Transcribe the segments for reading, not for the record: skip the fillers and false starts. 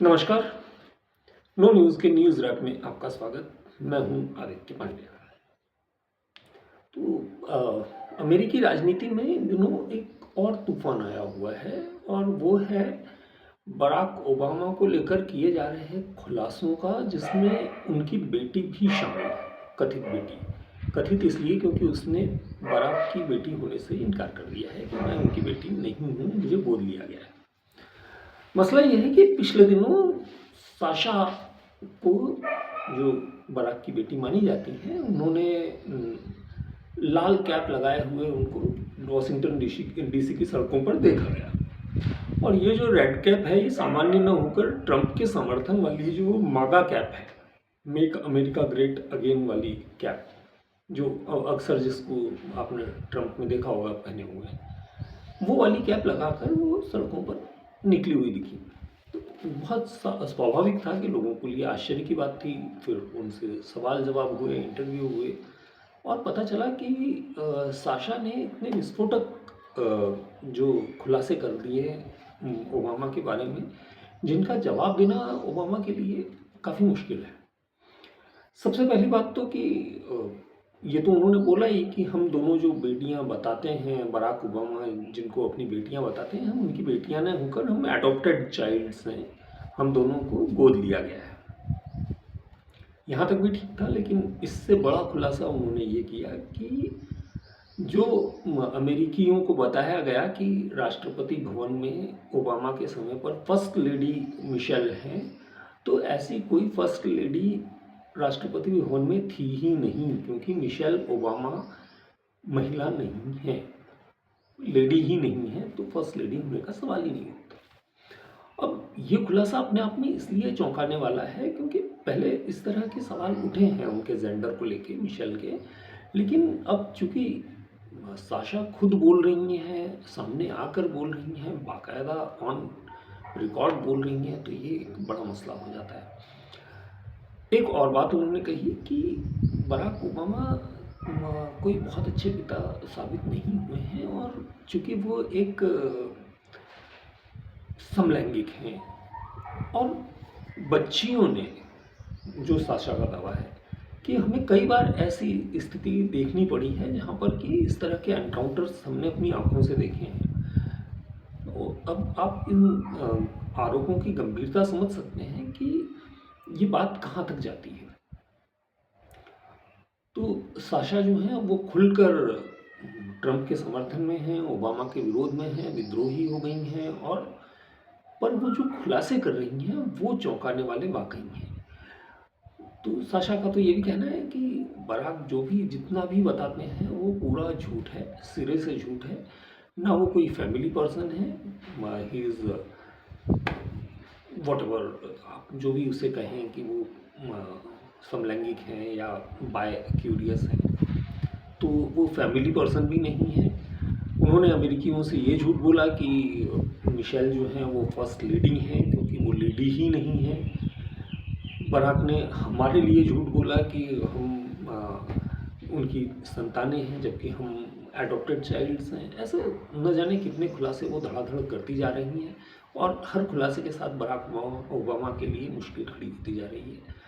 नमस्कार। No news के news wrap में आपका स्वागत। मैं हूं आदित्य पांड्या। अमेरिकी राजनीति में इन दिनों एक और तूफान आया हुआ है और वो है बराक ओबामा को लेकर किए जा रहे हैं खुलासों का, जिसमें उनकी बेटी भी शामिल है। कथित बेटी, कथित इसलिए क्योंकि उसने बराक की बेटी होने से इनकार कर दिया है कि मैं उनकी बेटी नहीं हूँ, मुझे गोद लिया गया है। मसला यह है कि पिछले दिनों साशा को, जो बराक की बेटी मानी जाती हैं, उन्होंने लाल कैप लगाए हुए उनको वॉशिंगटन डीसी की सड़कों पर देखा गया। और ये जो रेड कैप है, ये सामान्य न होकर ट्रंप के समर्थन वाली जो मागा कैप है, मेक अमेरिका ग्रेट अगेन वाली कैप, जो अक्सर जिसको आपने ट्रंप में देखा होगा पहने हुए, वो वाली कैप लगाकर वो सड़कों पर निकली हुई दिखी। तो बहुत स्वाभाविक था कि लोगों के लिए आश्चर्य की बात थी। फिर उनसे सवाल जवाब हुए, इंटरव्यू हुए और पता चला कि साशा ने इतने विस्फोटक जो खुलासे कर दिए ओबामा के बारे में, जिनका जवाब देना ओबामा के लिए काफ़ी मुश्किल है। सबसे पहली बात तो कि ये तो उन्होंने बोला ही कि हम दोनों जो बेटियां बताते हैं, बराक ओबामा जिनको अपनी बेटियां बताते हैं, हम उनकी बेटियां न होकर हम एडॉप्टेड चाइल्ड्स हैं, हम दोनों को गोद लिया गया है। यहाँ तक भी ठीक था, लेकिन इससे बड़ा खुलासा उन्होंने ये किया कि जो अमेरिकियों को बताया गया कि राष्ट्रपति भवन में ओबामा के समय पर फर्स्ट लेडी मिशेल हैं, तो ऐसी कोई फर्स्ट लेडी राष्ट्रपति भवन में थी ही नहीं, क्योंकि मिशेल ओबामा महिला नहीं है, लेडी ही नहीं है, तो फर्स्ट लेडी होने का सवाल ही नहीं होता। अब ये खुलासा अपने आप में इसलिए चौंकाने वाला है क्योंकि पहले इस तरह के सवाल उठे हैं उनके जेंडर को लेके, मिशेल के, लेकिन अब चूंकि साशा खुद बोल रही हैं, सामने आकर बोल रही हैं, बाकायदा ऑन रिकॉर्ड बोल रही हैं, तो ये एक बड़ा मसला हो जाता है। एक और बात उन्होंने कही कि बराक ओबामा कोई बहुत अच्छे पिता साबित नहीं हुए हैं, और चूंकि वो एक समलैंगिक हैं, और बच्चियों ने, जो साशा का दावा है कि हमें कई बार ऐसी स्थिति देखनी पड़ी है जहाँ पर कि इस तरह के एनकाउंटर्स हमने अपनी आंखों से देखे हैं। तो अब आप इन आरोपों की गंभीरता समझ सकते हैं कि ये बात कहाँ तक जाती है। तो साशा जो है वो खुलकर ट्रंप के समर्थन में हैं, ओबामा के विरोध में हैं, विद्रोही हो गई हैं, और पर वो जो खुलासे कर रही हैं वो चौंकाने वाले वाकई हैं। तो साशा का तो ये भी कहना है कि बराक जो भी जितना भी बताते हैं वो पूरा झूठ है, सिरे से झूठ है। ना वो कोई फैमिली पर्सन है, ही इज़ वॉट एवर आप जो भी उसे कहें कि वो समलैंगिक हैं या बाय क्यूरियस हैं, तो वो फैमिली पर्सन भी नहीं है। उन्होंने अमेरिकियों से ये झूठ बोला कि मिशेल जो हैं वो फर्स्ट लेडी हैं, क्योंकि वो लेडी ही नहीं है। बराक ने हमारे लिए झूठ बोला कि हम उनकी संतानें हैं, जबकि हम एडॉप्टेड चाइल्ड्स हैं। ऐसे न जाने कितने खुलासे वो धड़ाधड़ करती जा रही हैं, और हर खुलासे के साथ बराक ओबामा के लिए मुश्किल खड़ी होती जा रही है,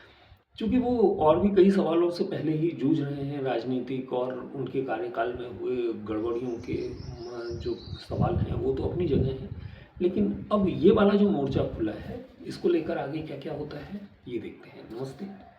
क्योंकि वो और भी कई सवालों से पहले ही जूझ रहे हैं। राजनीतिक और उनके कार्यकाल में हुए गड़बड़ियों के जो सवाल हैं वो तो अपनी जगह हैं, लेकिन अब ये वाला जो मोर्चा खुला है, इसको लेकर आगे क्या क्या होता है ये देखते हैं। नमस्ते।